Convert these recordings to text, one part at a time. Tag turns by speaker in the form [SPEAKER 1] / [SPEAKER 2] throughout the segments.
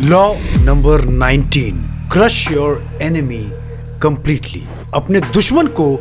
[SPEAKER 1] Law number 19, crush your enemy completely. अपने दुश्मन को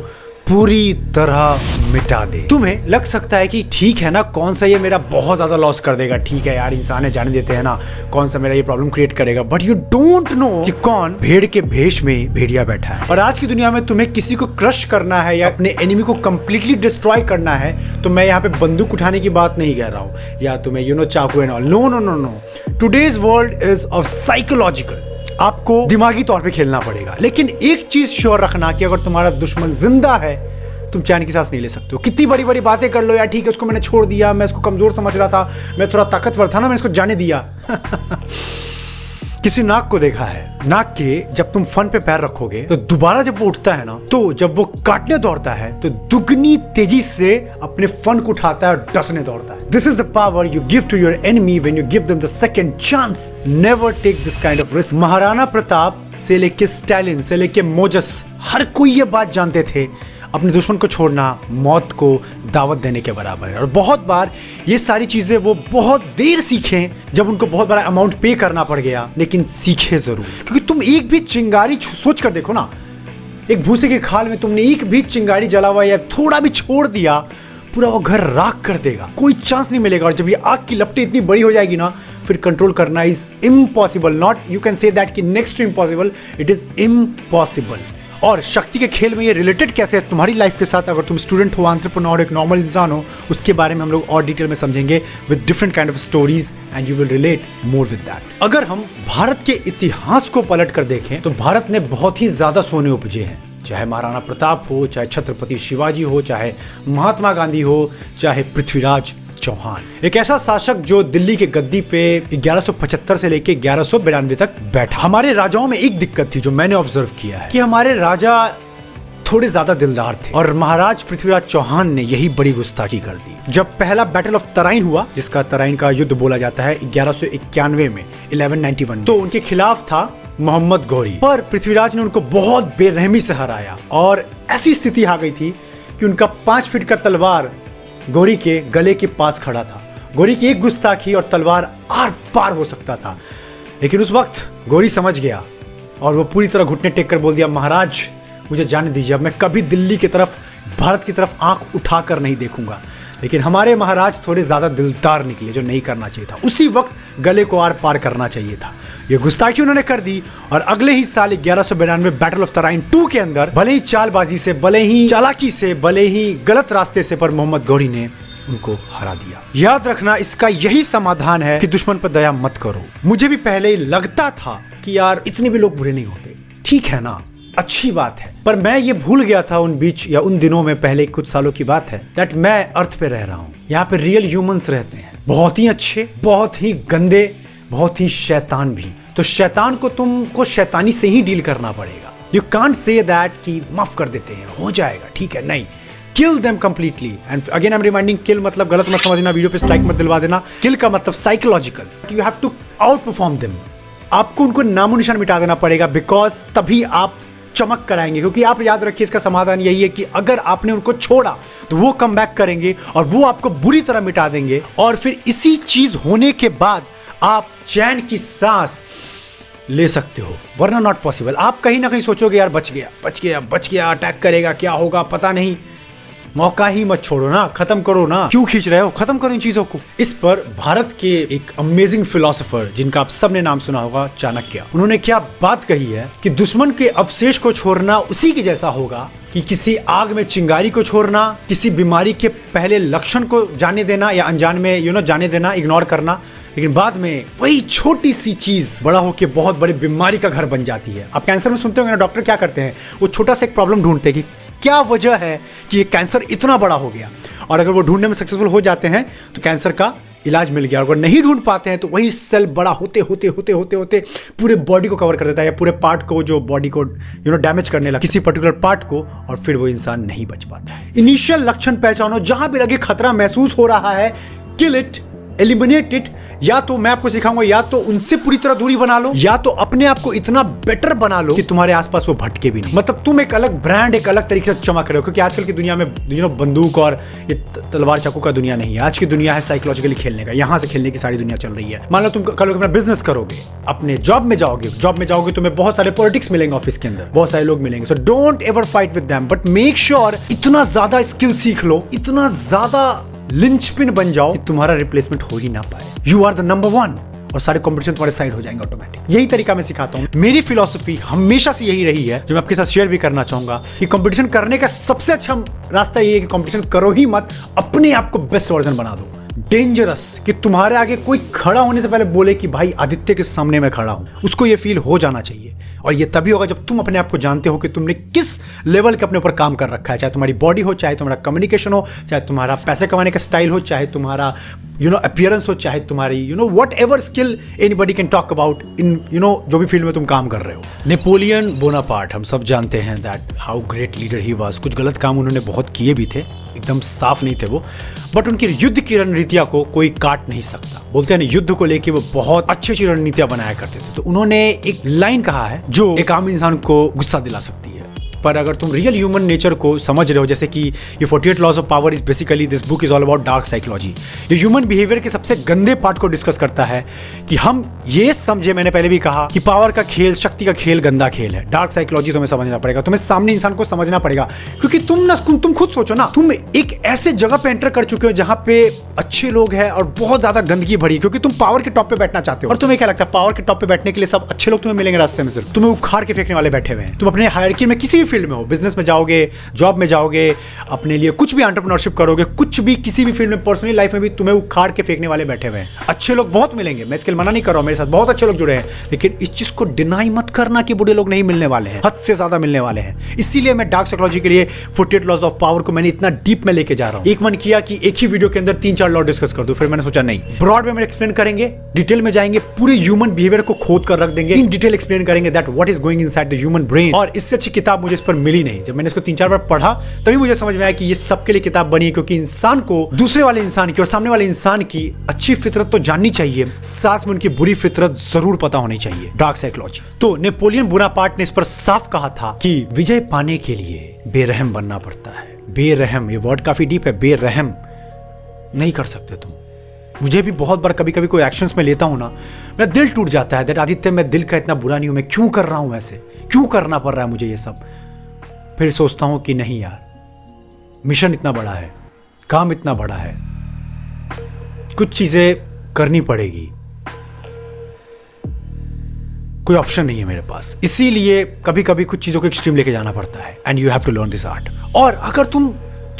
[SPEAKER 1] पूरी तरह मिटा दे। तुम्हें लग सकता है कि ठीक है ना, कौन सा ये मेरा बहुत ज्यादा लॉस कर देगा, ठीक है यार इंसान है जाने देते हैं ना, कौन सा मेरा ये प्रॉब्लम क्रिएट करेगा। बट यू डोंट नो कि कौन भेड़ के भेष में भेड़िया बैठा है। और आज की दुनिया में तुम्हें किसी को क्रश करना है या अपने एनिमी को कंप्लीटली डिस्ट्रॉय करना है, तो मैं यहाँ पे बंदूक उठाने की बात नहीं कर रहा हूँ या तुम्हें चाकू and all. No no no no, today's world is of psychological. आपको दिमागी तौर पे खेलना पड़ेगा। लेकिन एक चीज श्योर रखना कि अगर तुम्हारा दुश्मन जिंदा है, तुम चैन की सांस नहीं ले सकते हो। कितनी बड़ी बड़ी बातें कर लो यार, ठीक है उसको मैंने छोड़ दिया, मैं इसको कमजोर समझ रहा था, मैं थोड़ा ताकतवर था ना, मैंने इसको जाने दिया। किसी नाग को देखा है, नाग के जब तुम फन पे पैर रखोगे तो दोबारा जब वो उठता है ना, तो जब वो काटने दौड़ता है तो दुगनी तेजी से अपने फन को उठाता है और डसने दौड़ता है। This is the power you give to your enemy when you give them the second chance. Never take this kind of risk. Maharana Pratap से लेके स्टालिन से लेके मोजस, हर कोई ये बात जानते थे, अपने दुश्मन को छोड़ना मौत को दावत देने के बराबर है। और बहुत बार ये सारी चीजें वो बहुत देर सीखे, जब उनको बहुत बड़ा अमाउंट पे करना पड़ गया, लेकिन सीखे जरूर। क्योंकि तुम एक भी चिंगारी सोच कर देखो ना, एक भूसे की खाल में तुमने एक भी चिंगारी जला हुआ या थोड़ा भी छोड़ दिया, पूरा वो घर राख कर देगा, कोई चांस नहीं मिलेगा। और जब ये आग की लपटें इतनी बड़ी हो जाएगी ना, फिर कंट्रोल करना is impossible. Not you can say that कि next to impossible, it is impossible. और शक्ति के खेल में ये रिलेटेड कैसे है तुम्हारी लाइफ के साथ, अगर तुम स्टूडेंट हो, एंटरप्रेन्योर, एक नॉर्मल इंसान हो, उसके बारे में हम लोग और डिटेल में समझेंगे with different kind of stories and you will relate more with that. अगर हम भारत के इतिहास को पलट कर देखें तो भारत ने बहुत ही ज्यादा सोने उपजे हैं। चाहे महाराणा प्रताप हो, चाहे छत्रपति शिवाजी हो, चाहे महात्मा गांधी हो, चाहे पृथ्वीराज चौहान। एक ऐसा शासक जो दिल्ली के गद्दी पे 1175 से लेके 1192 तक बैठा। हमारे राजाओं में एक दिक्कत थी जो मैंने ऑब्जर्व किया है कि हमारे राजा थोड़े ज्यादा दिलदार थे, और महाराज पृथ्वीराज चौहान ने यही बड़ी गुस्ताखी कर दी। जब पहला बैटल ऑफ तराइन हुआ, जिसका तराइन का युद्ध बोला जाता है 1191 में 1191, तो उनके खिलाफ था मोहम्मद गौरी, पर पृथ्वीराज ने उनको बहुत बेरहमी से हराया। और ऐसी स्थिति आ गई थी कि उनका 5 फीट का तलवार गौरी के गले के पास खड़ा था। गौरी की एक गुस्ताखी और तलवार आर पार हो सकता था। लेकिन उस वक्त गौरी समझ गया और वो पूरी तरह घुटने टेक कर बोल दिया, महाराज मुझे जाने दीजिए, अब मैं कभी दिल्ली की तरफ, भारत की तरफ आंख उठाकर नहीं देखूंगा। लेकिन हमारे महाराज थोड़े ज्यादा दिलदार निकले, जो नहीं करना चाहिए था। उसी वक्त गले को आर पार करना चाहिए था। ये गुस्ताखी उन्होंने कर दी, और अगले ही साल 1192 बैटल ऑफ तराइन 2 के अंदर, भले ही चालबाजी से, भले ही चालाकी से, भले ही गलत रास्ते से, पर मोहम्मद गौरी ने उनको हरा दिया। याद रखना, इसका यही समाधान है कि दुश्मन पर दया मत करो। मुझे भी पहले ही लगता था कि यार इतने भी लोग बुरे नहीं होते, ठीक है ना, अच्छी बात है, पर मैं ये भूल गया था उन बीच या उन दिनों में, पहले कुछ सालों की बात है, दैट मैं अर्थ पे रह रहा हूँ। यहाँ पे रियल ह्यूमंस रहते हैं, बहुत ही अच्छे, बहुत ही गंदे, बहुत ही शैतान भी। तो शैतान को तुमको शैतानी से ही डील करना पड़ेगा। यू कांट से दैट कि माफ कर देते हैं, हो जाएगा, ठीक है, नहीं, kill them completely. And again I am reminding, kill मतलब गलत मत समझना, वीडियो पे स्ट्राइक मत दिलवा देना। किल का मतलब psychological, you have to out perform them. आपको उनको नामो निशान मिटा देना पड़ेगा, बिकॉज तभी आप चमक कर आएंगे। क्योंकि आप याद रखिए, इसका समाधान यही है कि अगर आपने उनको छोड़ा तो वो कम बैक करेंगे और वो आपको बुरी तरह मिटा देंगे, और फिर इसी चीज होने के बाद आप चैन की सांस ले सकते हो, वरना नॉट पॉसिबल। आप कहीं ना कहीं सोचोगे यार बच गया, बच गया, बच गया, अटैक करेगा, क्या होगा पता नहीं। मौका ही मत छोड़ो ना, खत्म करो ना, क्यों खींच रहे हो, खत्म करो इन चीजों को। इस पर भारत के एक अमेजिंग फिलोसोफर, जिनका आप सबने नाम सुना होगा, चाणक्य, उन्होंने क्या बात कही है कि दुश्मन के अवशेष को छोड़ना उसी के जैसा होगा कि किसी आग में चिंगारी को छोड़ना, किसी बीमारी के पहले लक्षण को जाने देना या अनजान में जाने देना, इग्नोर करना, लेकिन बाद में वही छोटी सी चीज बड़ा होकर बहुत बड़ी बीमारी का घर बन जाती है। आप कैंसर में सुनते होंगे ना, डॉक्टर क्या करते हैं, वो छोटा सा एक प्रॉब्लम ढूंढते हैं कि क्या वजह है कि ये कैंसर इतना बड़ा हो गया, और अगर वो ढूंढने में सक्सेसफुल हो जाते हैं तो कैंसर का इलाज मिल गया। अगर नहीं ढूंढ पाते हैं तो वही सेल बड़ा होते होते होते होते होते पूरे बॉडी को कवर कर देता है, या पूरे पार्ट को, जो बॉडी को डैमेज करने लगा, किसी पर्टिकुलर पार्ट को, और फिर वो इंसान नहीं बच पाता है। इनिशियल लक्षण पहचानो, जहां भी लगे खतरा महसूस हो रहा है, किल इट एलिमिनेट इट। या तो मैं आपको सिखाऊंगा, या तो उनसे पूरी तरह दूरी बना लो, या तो अपने आप को इतना बेटर बना लो कि तुम्हारे आसपास वो भटके भी नहीं। मतलब तुम एक अलग ब्रांड, एक अलग तरीके से चमक रहे हो। क्योंकि आजकल की दुनिया में बंदूक और ये तलवार चाकू का दुनिया नहीं है। आज की दुनिया है साइकोलॉजिकली खेलने का। यहां से खेलने की सारी दुनिया चल रही है। मान लो तुम कल अपना बिजनेस करोगे, अपने जॉब में जाओगे, तुम्हें बहुत सारे पॉलिटिक्स मिलेंगे ऑफिस के अंदर, बहुत सारे लोग मिलेंगे। So don't ever fight with them, but make sure इतना ज्यादा स्किल सीख लो, इतना ज्यादा लिंचपिन बन जाओ कि तुम्हारा रिप्लेसमेंट हो ही ना पाए। You are the number one और सारे कंपटीशन तुम्हारे साइड हो जाएंगे ऑटोमेटिक। यही तरीका मैं सिखाता हूं। मेरी फिलॉसफी हमेशा से यही रही है, जो मैं आपके साथ शेयर भी करना चाहूंगा कि कंपटीशन करने का सबसे अच्छा रास्ता ये है कि कंपटीशन करो ही मत, अपने आप को बेस्ट वर्जन बना दो। डेंजरस कि तुम्हारे आगे कोई खड़ा होने से पहले बोले कि भाई आदित्य के सामने मैं खड़ा हूं, उसको ये फील हो जाना चाहिए। और ये तभी होगा जब तुम अपने आप को जानते हो कि तुमने किस लेवल के अपने ऊपर काम कर रखा है। चाहे तुम्हारी बॉडी हो, चाहे तुम्हारा कम्युनिकेशन हो, चाहे तुम्हारा पैसे कमाने का स्टाइल हो, चाहे तुम्हारा अपीयरेंस हो, चाहे तुम्हारी what ever skill anybody can talk about in जो भी फील्ड में तुम काम कर रहे हो। नेपोलियन बोनापार्ट, हम सब जानते हैं that how great leader he was. कुछ गलत काम उन्होंने बहुत किए भी थे, एकदम साफ नहीं थे वो, बट उनकी युद्ध की रणनीतियां को कोई काट नहीं सकता। बोलते हैं ना, युद्ध को लेके वो बहुत अच्छी अच्छी रणनीतियां बनाया करते थे। तो उन्होंने एक लाइन कहा है जो एक आम इंसान को गुस्सा दिला सकती है, पर अगर तुम रियल ह्यूमन नेचर को समझ रहे हो, जैसे कि ये 48 laws of power is basically, this book is all about dark psychology. ये ह्यूमन बिहेवियर के सबसे गंदे पार्ट को डिस्कस करता है कि हम ये समझे, मैंने पहले भी कहा कि पावर का खेल, शक्ति का खेल गंदा खेल है। डार्क साइकोलॉजी तुम्हें समझना पड़ेगा, तुम्हें सामने इंसान को समझना पड़ेगा। क्योंकि तुम खुद सोचो ना, तुम एक ऐसे जगह पे एंटर कर चुके हो जहां पे अच्छे लोग हैं और बहुत ज्यादा गंदगी भरी, क्योंकि तुम पावर के टॉप पे बैठना चाहते हो। और तुम्हें क्या लगता है, पावर के टॉप पे बैठने के लिए सब अच्छे लोग तुम्हें मिलेंगे रास्ते में? सिर्फ तुम्हें उखाड़ के फेंकने वाले बैठे हुए हैं। तुम अपने हायरार्की में किसी भी फील्ड में हो, बिजनेस में जाओगे, जॉब में जाओगे, अपने लिए कुछ भी एंटरप्रेन्योरशिप करोगे, कुछ भी किसी भी फील्ड में, पर्सनली लाइफ में भी तुम्हें उखाड़ के फेंकने वाले बैठे हुए हैं। अच्छे लोग बहुत मिलेंगे, मैं इसके लिए मना नहीं कर रहा हूं, मेरे साथ बहुत अच्छे लोग जुड़े हैं, लेकिन इस चीज को डिनाई मत करना कि बुरे लोग नहीं मिलने वाले हैं, हद से ज्यादा मिलने वाले हैं। इसीलिए मैं डार्क साइकोलॉजी के लिए 48 लॉज ऑफ पावर को मैंने इतना डीप में लेके जा रहा हूं। एक मन किया कि एक ही वीडियो के अंदर 3-4 लॉ डिस्कस कर दूं, फिर मैंने सोचा नहीं, ब्रॉड में एक्सप्लेन करेंगे, डिटेल में जाएंगे, पूरे ह्यूमन बिहेवियर को खोद कर रख देंगे, इन डिटेल एक्सप्लेन करेंगे that what is going inside the human brain. और इससे अच्छी किताब मुझे इस पर मिली नहीं। जब मैंने इसको 3-4 बार पढ़ा तभी मुझे समझ में आया कि ये सबके लिए किताब बनी है, क्योंकि इंसान को दूसरे वाले इंसान की और सामने वाले इंसान की अच्छी फितरत तो जाननी चाहिए, साथ में उनकी बुरी फितरत जरूर पता होनी चाहिए। Dark psychology. तो नेपोलियन बोनापार्ट ने इस पर साफ कहा था कि विजय पाने के लिए बेरहम बनना पड़ता है। बेरहम, ये वर्ड काफी डीप है। बेरहम नहीं कर सकते तुम। मुझे भी बहुत बार कभी कभी कोई एक्शंस में लेता हूं ना, मेरा दिल टूट जाता है दैट आदित्य मैं दिल का इतना बुरा नहीं हूं, मैं क्यों कर रहा हूं ऐसे, क्यों करना पड़ रहा है मुझे ये सब। फिर सोचता हूं कि नहीं यार, मिशन इतना बड़ा है, काम इतना बड़ा है, कुछ चीजें करनी पड़ेगी, कोई ऑप्शन नहीं है मेरे पास। इसीलिए कभी कभी कुछ चीजों को एक्सट्रीम लेके जाना पड़ता है, and you have to learn this art. और अगर तुम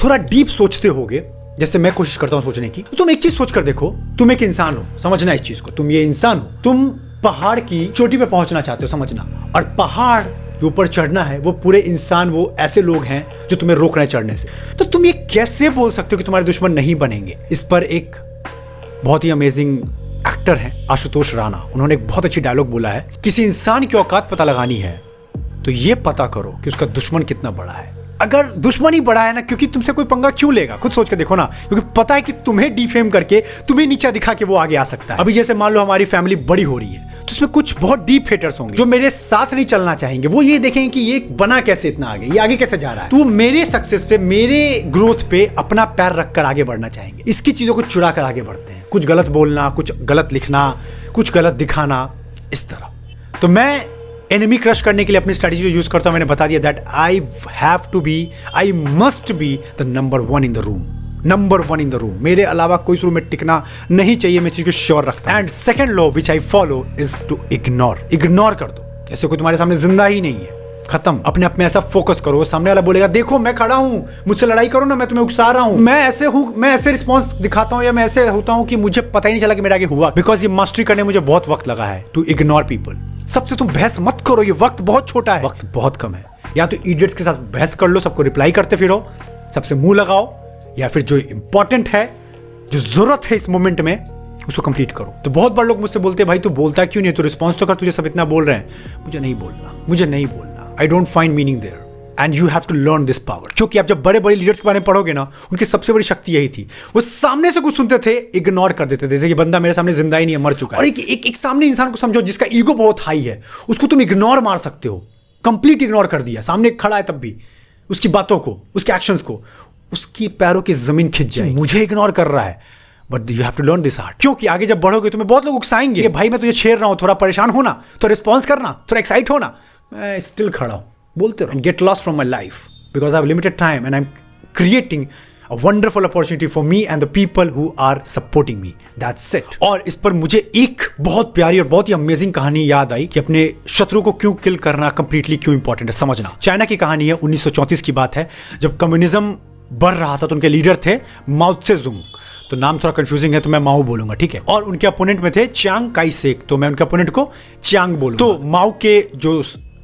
[SPEAKER 1] थोड़ा डीप सोचते होगे, जैसे मैं कोशिश करता हूं सोचने की, तो तुम एक चीज सोच कर देखो, तुम एक इंसान हो, समझना इस चीज को, तुम ये इंसान हो, तुम पहाड़ की चोटी पे पहुंचना चाहते हो, समझना, और पहाड़ के ऊपर चढ़ना है, वो पूरे इंसान, वो ऐसे लोग हैं जो तुम्हें रोक रहे हैं चढ़ने से। तो तुम ये कैसे बोल सकते हो कि तुम्हारे दुश्मन नहीं बनेंगे? इस पर एक बहुत ही अमेजिंग एक्टर है आशुतोष राणा, उन्होंने एक बहुत अच्छी डायलॉग बोला है, किसी इंसान की औकात पता लगानी है तो ये पता करो कि उसका दुश्मन कितना बड़ा है। अगर दुश्मन ही बड़ा है ना, क्योंकि तुमसे कोई पंगा क्यों लेगा, खुद सोच के देखो ना, क्योंकि पता है कि तुम्हें डिफेम करके, तुम्हें नीचा दिखा के वो आगे आ सकता है। अभी जैसे मान लो हमारी फैमिली बड़ी हो रही है, तो उसमें कुछ बहुत डीप हेटर्स होंगे जो मेरे साथ नहीं चलना चाहेंगे। वो ये देखेंगे कि ये बना कैसे इतना आगे, ये आगे कैसे जा रहा है, तो वो मेरे सक्सेस पे, मेरे ग्रोथ पे अपना पैर रखकर आगे बढ़ना चाहेंगे। इसकी चीजों को चुरा कर आगे बढ़ते हैं, कुछ गलत बोलना, कुछ गलत लिखना, कुछ गलत दिखाना, इस तरह। तो मैं एनिमी क्रश करने के लिए अपनी स्ट्रेटजी जो यूज करता हूं, मैंने बता दिया that I must be the number 1 in the room, number 1 in the room. मेरे अलावा कोई इस रूम में टिकना नहीं चाहिए, मैं चीज को श्योर रखता हूं। And second law which I follow is to ignore कर दो, जैसे कोई तुम्हारे सामने जिंदा ही नहीं है, खत्म। अपने आप में ऐसा फोकस करो, सामने वाला बोलेगा देखो मैं खड़ा हूं, मुझसे लड़ाई करो ना, मैं तुम्हें उकसा रहा हूं, मैं ऐसे हूं, मैं ऐसे रिस्पॉन्स दिखाता हूं, या मैं ऐसे होता हूं कि मुझे पता ही नहीं चला कि मेरे आगे हुआ। बिकॉज ये मास्टरी करने मुझे बहुत वक्त लगा है, टू इग्नोर पीपल। सबसे तुम बहस मत करो, ये वक्त बहुत छोटा है, वक्त बहुत कम है। या तो इडियट्स के साथ बहस कर लो, सबको रिप्लाई करते फिरो, सबसे मुंह लगाओ, या फिर जो इंपॉर्टेंट है, जो जरूरत है इस मोमेंट में, उसको कंप्लीट करो। तो बहुत बार लोग मुझसे बोलते हैं भाई तू बोलता क्यों नहीं, तू रिस्पॉन्स तो कर, तुझे सब इतना बोल रहे हैं। मुझे नहीं बोलना, I don't find meaning there. And you have to learn this power. क्योंकि आप जब बड़े बड़े लीडर्स के बारे में पढ़ोगे ना, उनकी सबसे बड़ी शक्ति यही थी, वो सामने से कुछ सुनते थे, इग्नोर कर देते थे। जैसे कि बंदा मेरे सामने जिंदा ही नहीं है, मर चुका है। और एक सामने इंसान को समझो जिसका ईगो बहुत हाई है, उसको तुम इग्नोर मार सकते हो, कंप्लीट इग्नोर कर दिया, सामने खड़ा है तब भी, उसकी बातों को, उसके एक्शंस को, उसकी पैरों की जमीन खिंच जाए। मुझे इग्नोर कर रहा है, but you have to learn this art. क्योंकि आगे जब बढ़ोगे तुम्हें बहुत लोग उकसाएंगे कि भाई मैं तुझे छेड़ रहा हूं, थोड़ा परेशान होना, थोड़ा रिस्पॉन्स करना, थोड़ा एक्साइट होना। मैं स्टिल खड़ा हूं, बोलते रहो, get lost from my life because I have limited time and I am creating a wonderful opportunity for me and the people who are supporting me. That's it. और इस पर मुझे एक बहुत प्यारी और बहुत ही अमेजिंग कहानी याद आई कि अपने शत्रु को क्यों किल करना कंप्लीटली क्यों इंपॉर्टेंट है समझना। चाइना की कहानी है, 1934 की बात है, जब कम्युनिज्म बढ़ रहा था तो उनके लीडर थे माओ त्से-तुंग। तो नाम थोड़ा कंफ्यूजिंग है तो मैं माओ बोलूंगा, ठीक है। और उनके अपोनेंट में थे चियांग काई शेक, तो मैं उनके अपोनेंट को चियांग बोलूंगा। तो माओ के जो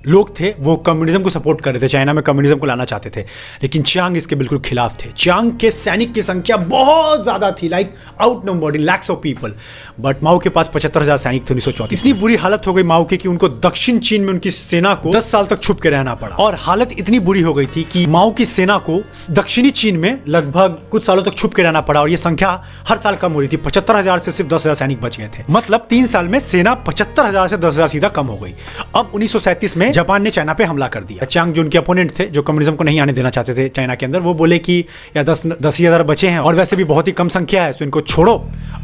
[SPEAKER 1] लोग थे वो कम्युनिज्म को सपोर्ट कर रहे थे, चाइना में कम्युनिज्म को लाना चाहते थे, लेकिन चियांग इसके बिल्कुल खिलाफ थे। चियांग के सैनिक की संख्या बहुत ज्यादा थी, like out numbered in lakhs of people, but Mao के पास 75,000 सैनिक थे 1934। इतनी बुरी हालत हो गई माओ की कि उनको दक्षिण चीन में उनकी सेना को 10 साल तक छुप के रहना पड़ा। और हालत इतनी बुरी हो गई थी कि माओ की सेना को दक्षिणी चीन में लगभग कुछ सालों तक छुप के रहना पड़ा, और ये संख्या हर साल कम हो रही थी। 75,000 से सिर्फ 10,000 सैनिक बच गए थे, मतलब 3 साल में सेना 75,000 से 10,000 सीधा कम हो गई। अब 1937 में जापान ने चाइना पे हमला कर दिया। चियांग जो उनके अपोनेंट थे, जो कम्युनिज्म को नहीं आने देना चाहते थे चाइना के अंदर, वो बोले कि यार 10,000 बचे हैं और वैसे भी बहुत ही कम संख्या है, तो इनको छोड़ो,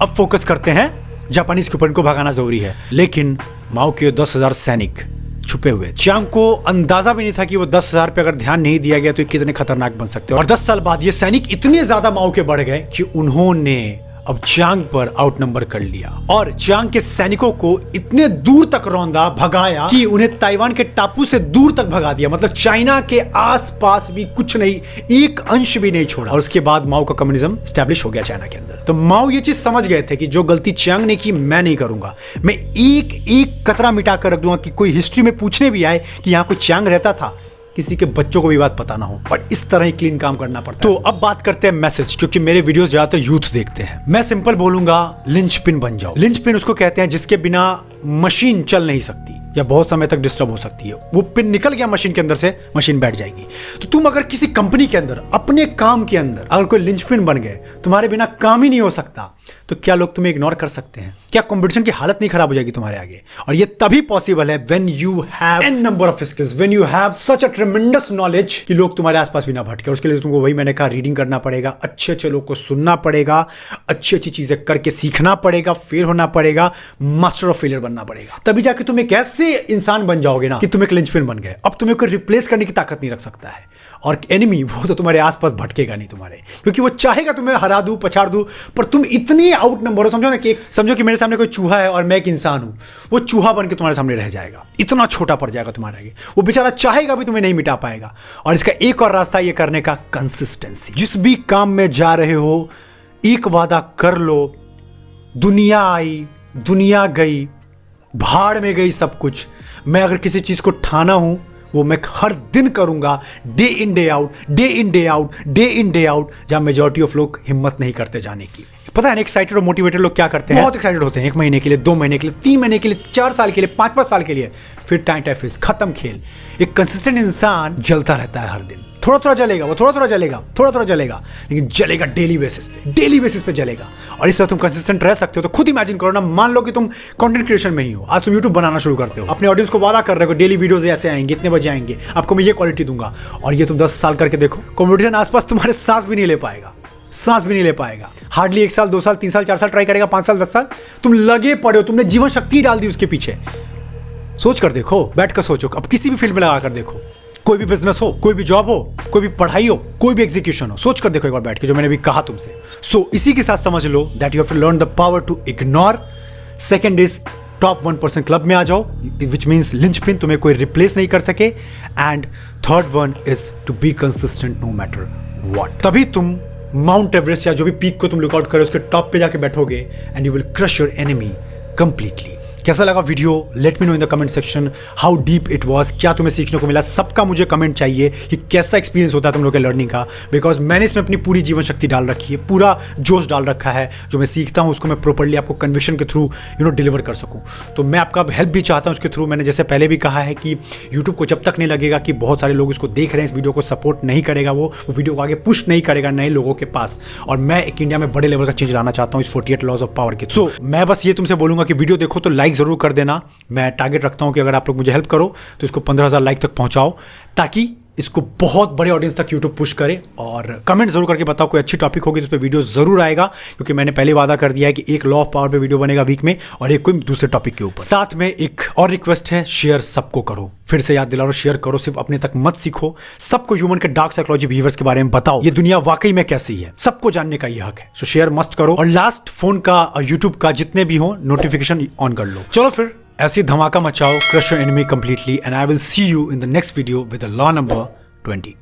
[SPEAKER 1] अब फोकस करते हैं जापानीज के ऊपर, इनको भगाना जरूरी है। लेकिन माओ के 10,000 सैनिक छुपे हुए, चियांग को अंदाजा भी नहीं था कि वो 10,000 पे अगर ध्यान नहीं दिया गया तो ये कितने खतरनाक बन सकते हैं। और 10 साल बाद ये सैनिक इतने ज्यादा माओ के बढ़ गए कि उन्होंने अब चियांग पर आउटनंबर कर लिया, और चियांग के सैनिकों को इतने दूर तक रौंदा, भगाया कि उन्हें ताइवान के टापू से दूर तक भगा दिया, मतलब चाइना के आसपास भी कुछ नहीं, एक अंश भी नहीं छोड़ा। और उसके बाद माओ का कम्युनिज्म स्टैब्लिश हो गया चाइना के अंदर। तो माओ ये चीज समझ गए थे कि जो गलती चियांग ने की मैं नहीं करूंगा, मैं एक एक कतरा मिटा कर रख दूंगा कि कोई हिस्ट्री में पूछने भी आए कि यहाँ कोई चियांग रहता था, किसी के बच्चों को भी बात पता ना हो, पर इस तरह ही क्लीन काम करना पड़ता है। तो अब बात करते हैं मैसेज, क्योंकि मेरे वीडियोस ज्यादातर यूथ देखते हैं। मैं सिंपल बोलूंगा, लिंचपिन बन जाओ। लिंचपिन उसको कहते हैं जिसके बिना मशीन चल नहीं सकती या बहुत समय तक डिस्टर्ब हो सकती है। वो पिन निकल गया मशीन के अंदर से, मशीन बैठ जाएगी। तो तुम अगर किसी कंपनी के अंदर, अपने काम के अंदर अगर कोई लिंचपिन बन गए, तुम्हारे बिना काम ही नहीं हो सकता, तो क्या लोग तुम्हें इग्नोर कर सकते हैं? क्या कंपटीशन की हालत नहीं खराब हो जाएगी तुम्हारे आगे? और ये तभी पॉसिबल है when you have an number of skills, when you have such a ट्रेमेंडस knowledge कि लोग तुम्हारे आसपास भी ना भटके। उसके लिए तुमको, वही मैंने कहा, रीडिंग करना पड़ेगा, अच्छे अच्छे लोग को सुनना पड़ेगा, अच्छी अच्छी चीजें करके सीखना पड़ेगा, फेल होना पड़ेगा, मास्टर ऑफ फेलियर बनना पड़ेगा। तभी जाके तुम एक ऐसे इंसान बन जाओगे ना कि तुम एक लिंचपिन बन गए। अब तुम्हें कोई रिप्लेस करने की ताकत नहीं रख सकता है, और एनिमी वो तो तुम्हारे आसपास भटकेगा नहीं तुम्हारे, क्योंकि वो चाहेगा तुम्हें हरा दूं, पछाड़ दूं, पर तुम इतनी आउट नंबर हो। समझो ना कि समझो कि मेरे सामने कोई चूहा है और मैं एक इंसान हूं, वो चूहा बन के तुम्हारे सामने रह जाएगा, इतना छोटा पड़ जाएगा तुम्हारे आगे। वो बेचारा चाहेगा भी तुम्हें नहीं मिटा पाएगा। और इसका एक और रास्ता ये करने का, कंसिस्टेंसी। जिस भी काम में जा रहे हो, एक वादा कर लो, दुनिया आई, दुनिया गई, भाड़ में गई सब कुछ, मैं अगर किसी चीज को ठाना हूं वो मैं हर दिन करूंगा, day in day out, day in day out, day in day out, जहां मेजॉरिटी ऑफ लोग हिम्मत नहीं करते जाने की। पता है, एक्साइटेड और मोटिवेटेड लोग क्या करते हैं? बहुत एक्साइटेड होते हैं, 1 महीने के लिए, 2 महीने के लिए, 3 महीने के लिए, 4 साल के लिए, 5-5 साल के लिए, फिर टाइम खत्म खेल। एक कंसिस्टेंट इंसान जलता रहता है हर दिन, थोड़ा थोड़ा जलेगा, वो थोड़ा थोड़ा जलेगा, थोड़ा थोड़ा जलेगा, लेकिन जलेगा डेली बेसिस पे, डेली बेसिस पे जलेगा। और इस तरह तुम कंसिस्टेंट रह सकते हो। तो खुद इमेजिन करो ना, मान लो कि तुम कंटेंट क्रिएशन में ही हो, आज तुम यूट्यूब बनाना शुरू करते हो, अपने ऑडियंस को वादा कर रहे हो डेली वीडियोस ऐसे आएंगे, इतने बजे आएंगे, आपको मैं ये क्वालिटी दूंगा, और ये तुम 10 साल करके देखो, कंपटीशन आसपास तुम्हारे सांस भी नहीं ले पाएगा, सांस भी नहीं ले पाएगा। हार्डली 1 साल, 2 साल, 3 साल, 4 साल ट्राई करेगा, 5 साल, 10 साल, तुम लगे पड़े हो, तुमने जीवन शक्ति डाल दी उसके पीछे। सोच कर देखो, बैठ कर सोचो, अब किसी भी फील्ड में लगा कर देखो, कोई भी बिजनेस हो, कोई भी जॉब हो, कोई भी पढ़ाई हो, कोई भी एग्जीक्यूशन हो, सोच कर देखो एक बार बैठ के, जो मैंने भी कहा तुमसे। सो इसी के साथ समझ लो that you have to learn the power to ignore. Second is top 1% club में आ जाओ, विच मीन्स लिंचपिन, तुम्हें कोई रिप्लेस नहीं कर सके। And third one is to be consistent no matter what. तभी तुम माउंट एवरेस्ट या जो भी पीक को तुम लुकआउट करो उसके टॉप पे जाके बैठोगे, and you will crush your enemy completely. कैसा लगा video, let me know in the comment section how deep it was, क्या तुम्हें सीखने को मिला। सबका मुझे कमेंट चाहिए कि कैसा एक्सपीरियंस होता है तुम लोग के लर्निंग का, बिकॉज मैंने इसमें अपनी पूरी जीवन शक्ति डाल रखी है, पूरा जोश डाल रखा है। जो मैं सीखता हूँ उसको मैं प्रॉपर्ली आपको कन्विक्शन के थ्रू डिलीवर कर सकूँ। तो मैं आपका हेल्प भी चाहता हूँ उसके थ्रू। मैंने जैसे पहले भी कहा है कि यूट्यूब को जब तक नहीं लगेगा कि बहुत सारे लोग इसको देख रहे हैं, इस वीडियो को सपोर्ट नहीं करेगा, वो वीडियो को आगे पुश नहीं करेगा नए लोगों के पास। और मैं एक इंडिया में बड़े लेवल का चेंज लाना चाहता हूँ इस 48 लॉज ऑफ पावर के। सो मैं बस ये तुमसे बोलूंगा कि वीडियो देखो तो लाइक जरूर कर देना। मैं टारगेट रखता हूँ कि अगर आप लोग मुझे हेल्प करो तो इसको 15,000 लाइक तक पहुंचाओ, ताकि इसको बहुत बड़े ऑडियंस तक यूट्यूब पुश करे। और कमेंट जरूर करके बताओ कोई अच्छी टॉपिक होगी तो उस पर वीडियो जरूर आएगा, क्योंकि मैंने पहले वादा कर दिया है कि एक लॉ ऑफ पावर पे वीडियो बनेगा वीक में और एक कोई दूसरे टॉपिक के ऊपर। साथ में एक और रिक्वेस्ट है, शेयर सबको करो। फिर से याद दिला रहा हूं, शेयर करो, सिर्फ अपने तक मत सीखो, सबको ह्यूमन के डार्क साइकोलॉजी बिहेवियर्स के बारे में बताओ। ये दुनिया वाकई में कैसी है सबको जानने का ये हक है। सो शेयर मस्ट करो। और लास्ट, फोन का और यूट्यूब का जितने भी हो नोटिफिकेशन ऑन कर लो। चलो फिर ऐसी धमाका मचाओ, crush your enemy completely, and I will see you in the next video with law number 20।